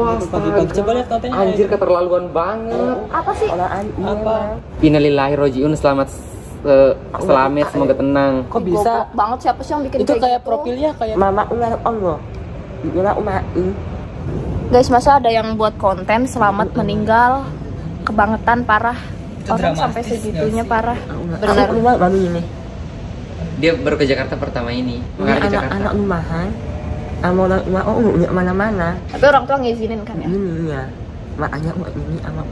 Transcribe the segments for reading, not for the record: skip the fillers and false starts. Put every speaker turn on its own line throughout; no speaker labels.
pagi-pagi. Coba lihat katanya.
Anjir keterlaluan banget.
Apa sih?
Apa?
Innalillahi rojiun, selamat semoga tenang.
Kok bisa?
Goblok banget, siapa sih yang bikin
Itu kayak
gitu?
profilnya kayak
Mama ulah Allah.
Guys, masa ada yang buat konten selamat meninggal, kebangetan parah.
Itu
Orang sampai
dramatis,
segitunya
nggak sih?
parah.
Benar.
Benar.
Baru ini.
Dia baru ke Jakarta pertama ini.
Ini
Mengarah ke Jakarta.
anak-anak rumahan. Sama orang tua nggak mana-mana.
Tapi orang tua ngizinin kan ya?
Ini ya. Makanya ini sama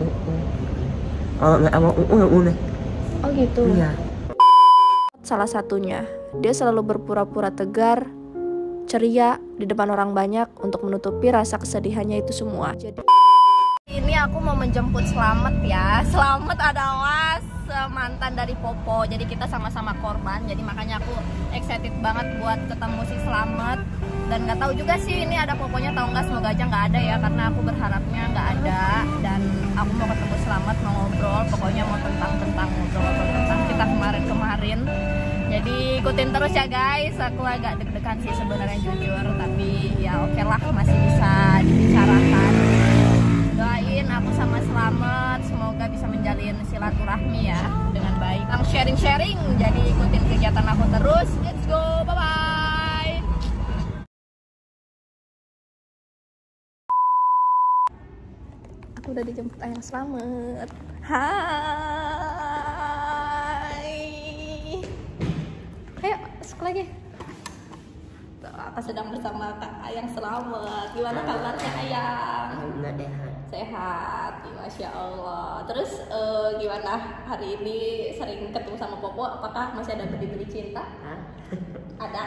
kalau nggak sama nggak boleh.
Oh gitu.
Iya.
Salah satunya, dia selalu berpura-pura tegar, ceria di depan orang banyak untuk menutupi rasa kesedihannya itu semua. Jadi ini aku mau menjemput Slamet ya. Slamet adalah mantan dari Popo. Jadi kita sama-sama korban. Jadi makanya aku excited banget buat ketemu si Slamet. Dan nggak tahu juga sih ini ada Poponya tahu nggak, semoga aja nggak ada ya, karena aku berharapnya nggak ada. Dan aku mau ketemu Slamet, mau ngobrol, pokoknya mau tentang ngobrol tentang kita kemarin. Jadi ikutin terus ya guys. Aku agak deg-degan sih sebenarnya jujur, tapi ya oke lah, masih bisa dibicarakan. Doain aku sama Slamet semoga bisa menjalin silaturahmi ya dengan baik. Langsung sharing-sharing, jadi ikutin kegiatan aku terus. Let's go, bye-bye. Aku udah dijemput ayang Slamet. Hai. Ayo, masuk lagi. Tuh, aku sedang bersama Kak Ayang Slamet. Gimana kabarnya Ayang?
Alhamdulillah.
Sehat, Masya Allah. Terus gimana hari ini sering ketemu sama Popo? Apakah masih ada beri-beri cinta?
Hah?
Ada.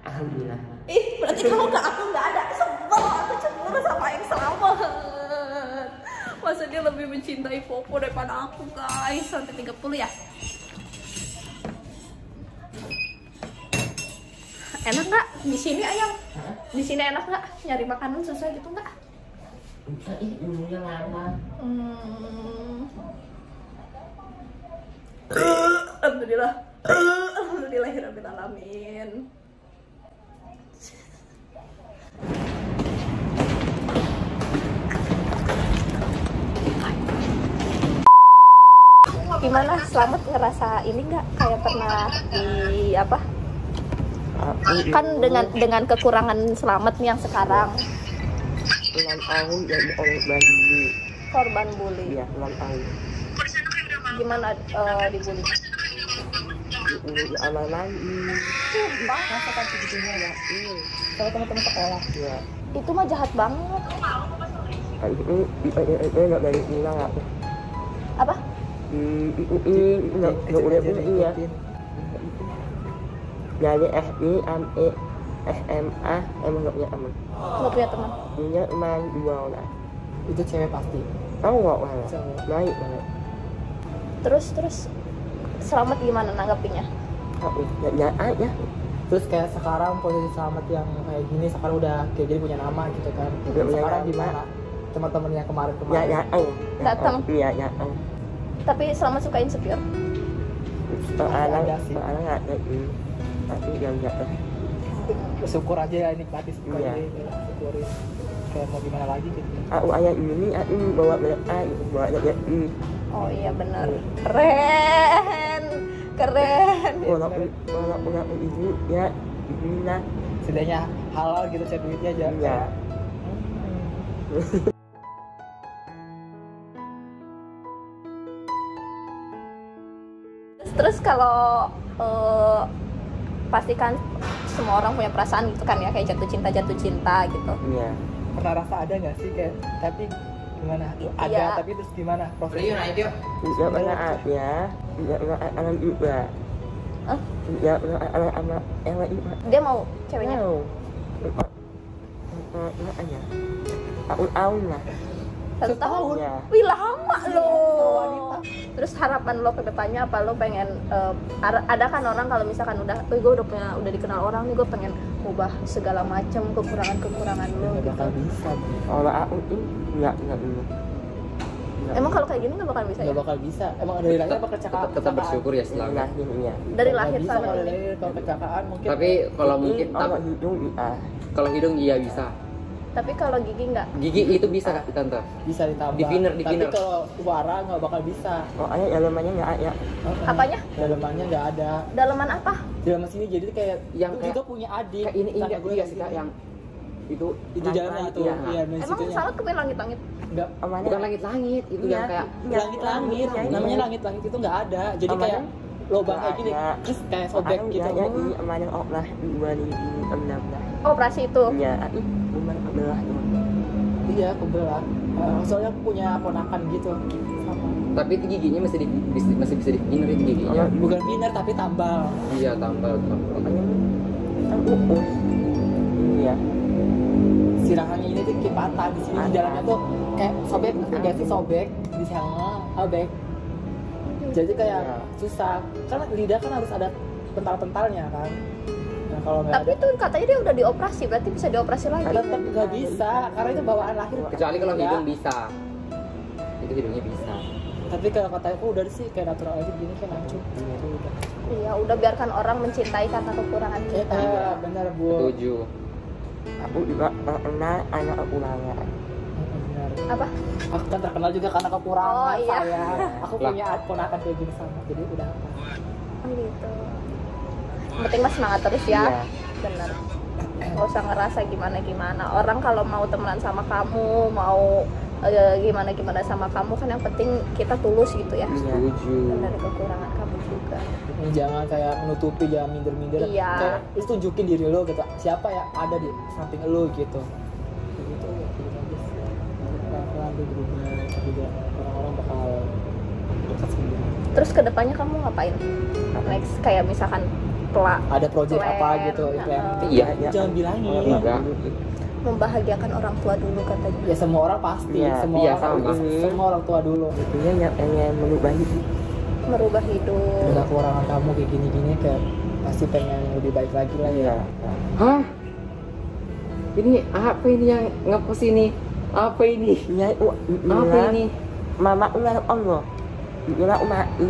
Alhamdulillah.
Ih, berarti kamu aku nggak ada. Sebel, aku cemburu sama yang Slamet. Masa dia lebih mencintai Popo daripada aku guys. Sampai 30 ya. Enak nggak di sini Ayang? Di sini enak nggak? Nyari makanan susah gitu nggak?
Ini lama.
Alhamdulillah. Alhamdulillahirabbil alamin. Gimana Slamet ngerasa ini nggak kayak pernah di apa? Kan dengan kekurangan Slamet nih yang sekarang
6 tahun jadi orang bully.
korban bully.
Iya, 6 tahun.
Gimana dibully?
Ini anak lagi.
Sumpah,
masa kan segitunya ya.
Iya.
Kalau teman-teman sekolah.
Iya.
itu mah jahat banget.
Ini nggak dari pulang aku.
Apa?
Nggak boleh pulang ya. Jadi SI, ME, SMA, emang nggak punya teman.
Nggak punya teman.
Punya teman 2 orang.
Itu cewek pasti.
Tahu nggak mana?
Cowok.
Baik banget.
Terus Slamet gimana nanggapinnya?
Aku nggak aja.
Terus kayak sekarang posisi Slamet yang kayak gini sekarang udah kayak jadi punya nama gitu kan. Sekarang gimana? Teman-teman yang kemarin-kemarin.
Ya,
Datang.
Iya, ya.
Tapi Slamet suka insecure.
Soalnya
Ada sih.
nggak ada ini. Tapi yang nggak ada.
Bersyukur aja ya, nikmati syukur
Iya.
aja, syukurin. Kayak mau gimana lagi gitu.
Aku ayah ini, aku bawa mereka, bawa ini.
Oh iya benar. Keren.
Walaupun aku ini ya ini lah.
Setidaknya halal gitu, saya duitnya aja.
Iya.
Terus kalau pastikan semua orang punya perasaan gitu kan ya, kayak jatuh cinta gitu.
Iya.
Pernah rasa ada nggak sih kayak tapi gimana? Ada
Iya.
tapi terus gimana prosesnya?
Tidak pernah ada, tidak pernah anak juga.
Hah?
Tidak pernah anak ewa juga.
Dia mau ceweknya?
Tahu. Makanya. Aku tahu lah.
1 tahun?
Iya.
Wih lama loh.
wanita.
Terus harapan lo ke depannya apa? Lo pengen ada kan orang kalau misalkan gue udah dikenal orang nih, gue pengen ubah segala macam kekurangan lo
Nggak
gitu.
bakal bisa.
Kalau aku ini nggak ini.
Emang kalau kayak gini nggak bakal bisa ya?
Nggak bakal bisa. Emang dari lahir apa kecelakaan?
Tetap bersyukur ya selalu.
Lahir iya.
Dari lahir
bisa
sampai
kalau
ini.
lahir, kalau kecelakaan mungkin.
Tapi kalau mungkin
kalau hidung iya.
kalau hidung iya bisa.
Tapi kalau gigi nggak.
Gigi itu bisa kak tante.
Bisa ditambah.
Di pinner, di
Tapi
pinner.
kalau suara nggak bakal bisa.
Soalnya dalamannya nggak ada.
Apanya?
Dalemannya nggak ada.
Daleman apa?
Daleman sini jadi kayak
Yang
gue
kayak-
juga punya adik.
Kayak ini
Tetangga
enggak
gue
iya
kayak
sih kak
gini.
yang itu
Itu jalannya tuh.
iya.
Iya, dari
Emang
situnya.
salah ke langit-langit.
Enggak.
Omanya
Bukan langit-langit itu
Iya.
yang kayak
Langit-langit. Namanya langit-langit itu nggak ada. Jadi
Omanya
kayak lubang kayak gini.
ada.
Terus kayak sobek gitu.
Ya ini omanya Allah 2016.
Operasi itu.
Iya, ini umur 14 tuh.
Iya, kebelah. Soalnya aku punya ponakan gitu. Sama.
tapi itu giginya masih bisa di pinner itu giginya.
Bukan pinner tapi tambal.
Iya tambal.
Omanya kan uus. Iya.
Sirangannya ini tuh kayak patah di sini. Di jalannya tuh kayak sobek, agak sih sobek di sana, sobek. Jadi kayak
Iya.
susah. Karena lidah kan harus ada pental-pentalnya kan. Nah, kalau nggak
Tapi
ada,
itu katanya dia udah dioperasi, berarti bisa dioperasi lagi.
tetap nggak bisa. Karena itu bawaan lahir.
Kecuali kalau
Nggak.
hidung bisa. Itu hidungnya bisa.
Tapi kalau kata aku udah sih kayak natural aja gini kayak mancung. Udah.
Iya, udah biarkan orang mencintai karena kekurangan kita.
Benar Bu.
Setuju.
Aku juga terkenal anak kekurangan.
Benar.
Apa?
Aku kan terkenal juga karena kekurangan
Oh, iya.
saya. Aku
Lah.
punya ponakan kayak gini sama. Jadi udah apa?
Oh gitu. Yang penting mas semangat terus ya.
Iya.
Bener. Gak usah ngerasa gimana-gimana. Orang kalau mau temenan sama kamu, mau gimana-gimana sama kamu, kan yang penting kita tulus gitu ya.
Iya.
Setuju.
Dan dari kekurangan kamu juga.
Jangan kayak menutupi, jangan minder-minder.
Iya.
Kayak lu tunjukin diri lo gitu. Siapa yang ada di samping lo gitu. Kayak gitu ya. Gitu aja sih. Pelan-pelan dia berubah. Tapi juga orang-orang bakal dekat sendiri.
Terus kedepannya kamu ngapain? Next kayak misalkan
Ada project
plan,
apa gitu. Plan.
Iya.
Jangan bilangin.
Enggak.
membahagiakan orang tua dulu katanya.
Ya semua orang pasti.
Iya.
Semua
Iya,
orang
sama.
semua orang tua dulu.
Intinya yang pengen merubah hidup.
Merubah hidup.
Udah kekurangan kamu kayak gini-gini kayak pasti pengen lebih baik lagi lah ya.
Iya.
Hah? Ini apa ini yang ngepost ini? Apa ini?
Iya,
Apa ini?
Mama ulah Allah. Ulah mati.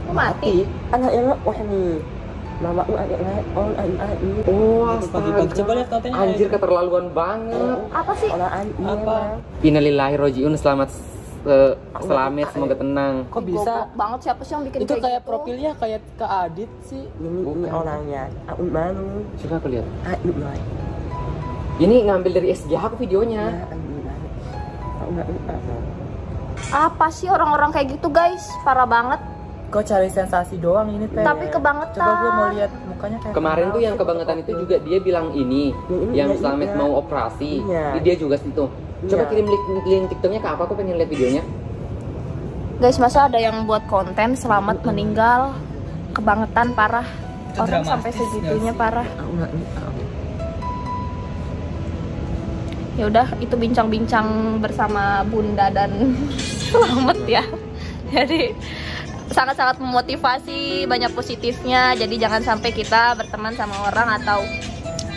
Mati.
Anak yang wah nih. Mama ulah Allah ini.
Oh,
Pagi-pagi coba lihat
astaga.
kontennya.
Anjir keterlaluan banget.
Apa sih?
Orang ini
Apa?
Innalillahi rojiun, selamat selamat semoga tenang.
Kok bisa?
Goblok banget, siapa sih yang bikin
Itu kayak
gitu?
profilnya kayak ke Adit sih.
ini orangnya. Aku baru.
Coba aku lihat.
Aduh lah.
Ini ngambil dari SG aku videonya.
Aku nggak tahu.
Apa sih orang-orang kayak gitu guys? Parah banget.
Kok cari sensasi doang ini teh?
Tapi kebangetan.
Coba gue mau lihat mukanya kayak
Kemarin
kenal
tuh yang
sih,
kebangetan
foto
itu
profil.
juga dia bilang ini, yang
Iya,
Slamet
iya.
mau operasi.
Iya.
Dia juga situ. Coba
Iya.
kirim link TikToknya ke apa? Aku pengen lihat videonya.
Guys, masa ada yang buat konten selamat meninggal? Kebangetan parah.
Itu
Orang
dramatis
sampai
nggak
segitunya
sih?
parah.
Aku nggak tahu.
Ya udah, itu bincang-bincang bersama Bunda dan Selamat ya. Jadi sangat-sangat memotivasi, banyak positifnya. Jadi jangan sampai kita berteman sama orang atau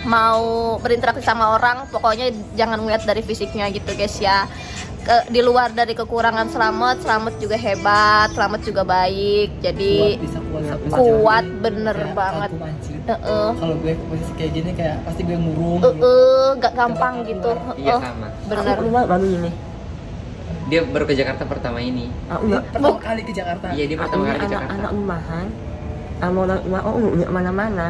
mau berinteraksi sama orang, pokoknya jangan ngeliat dari fisiknya gitu guys ya. Di luar dari kekurangan Selamat juga hebat, Selamat juga baik. Jadi kuat bener banget.
Kalau gue posisi kayak gini kayak pasti gue murung.
Gak gampang gitu.
Iya sama.
Bener.
Aku baru ini.
Dia baru ke Jakarta pertama ini.
Aku nggak.
Pertama kali ke Jakarta.
Iya dia pertama kali ke Jakarta.
Anak rumahan. Sama orang tua nggak mana-mana.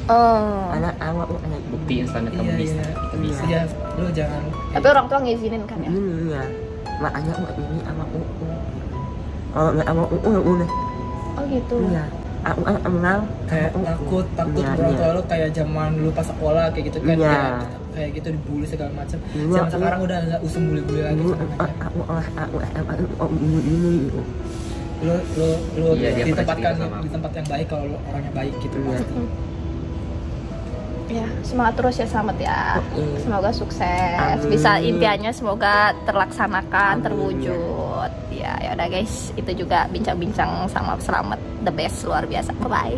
Oh.
Anak awak anak
Bukti yang Slamet kamu
Iya,
bisa.
iya.
Kita bisa.
Iya, lu jangan.
Tapi orang tua ngizinin kan ya.
ini ya. Makanya aku ini sama UU. Kalau nggak sama UU ya udah.
Oh gitu.
Iya. Aku kan kenal.
Kayak takut
Iya,
orang
iya.
tua lu kayak zaman dulu pas sekolah kayak gitu kan.
Iya.
Kayak gitu dibully segala macam.
Iya,
Zaman
iya.
sekarang udah nggak usah bully-bully lagi
Dulu
sebenarnya.
aku ini.
Lu
Iya, dia pernah
ditempatkan
cerita sama aku.
di tempat yang baik kalau lu orangnya baik gitu
Iya.
pasti.
Ya, semangat terus ya Selamat ya.
Oke.
Semoga sukses.
Amin.
Bisa impiannya semoga terlaksanakan,
Amin,
terwujud. Ya, ya udah guys, itu juga bincang-bincang sama Selamat, the best, luar biasa. Bye bye.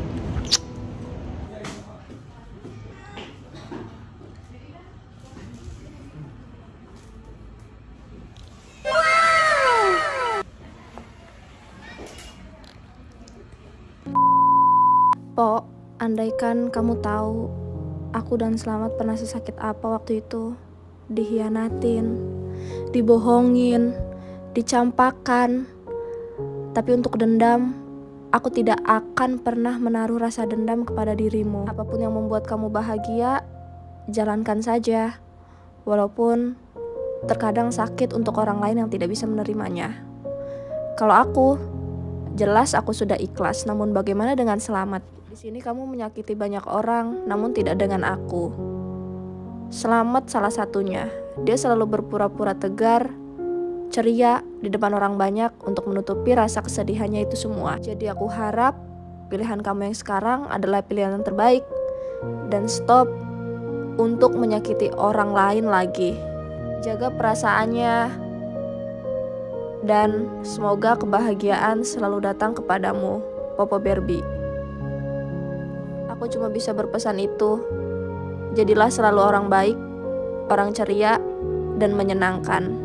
Po, andaikan kamu tahu aku dan Selamat pernah sesakit apa waktu itu, dihianatin, dibohongin, dicampakkan. Tapi untuk dendam, aku tidak akan pernah menaruh rasa dendam kepada dirimu. Apapun yang membuat kamu bahagia, jalankan saja. Walaupun terkadang sakit untuk orang lain yang tidak bisa menerimanya. Kalau aku, jelas aku sudah ikhlas, namun bagaimana dengan Selamat? Di sini kamu menyakiti banyak orang, namun tidak dengan aku. Selamat salah satunya. Dia selalu berpura-pura tegar, ceria di depan orang banyak untuk menutupi rasa kesedihannya itu semua. Jadi aku harap pilihan kamu yang sekarang adalah pilihan yang terbaik. Dan stop untuk menyakiti orang lain lagi. Jaga perasaannya. Dan semoga kebahagiaan selalu datang kepadamu, Popo Barbie. Aku cuma bisa berpesan itu. Jadilah selalu orang baik, orang ceria, dan menyenangkan.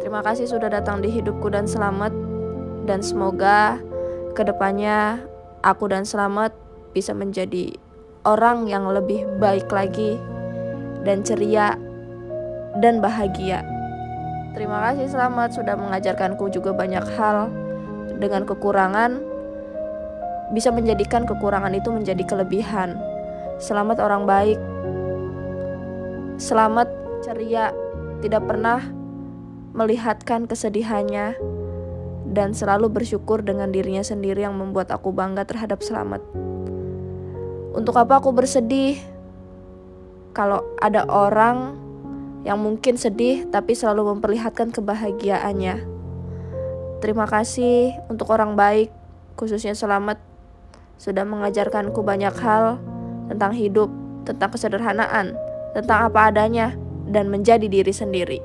Terima kasih sudah datang di hidupku dan Selamat. Dan semoga kedepannya aku dan Selamat bisa menjadi orang yang lebih baik lagi, dan ceria, dan bahagia. Terima kasih Selamat sudah mengajarkanku juga banyak hal. Dengan kekurangan, bisa menjadikan kekurangan itu menjadi kelebihan. Selamat orang baik, Selamat ceria, tidak pernah melihatkan kesedihannya, dan selalu bersyukur dengan dirinya sendiri yang membuat aku bangga terhadap Selamat. Untuk apa aku bersedih kalau ada orang yang mungkin sedih tapi selalu memperlihatkan kebahagiaannya. Terima kasih untuk orang baik, khususnya Selamat, sudah mengajarkanku banyak hal tentang hidup, tentang kesederhanaan, tentang apa adanya, dan menjadi diri sendiri.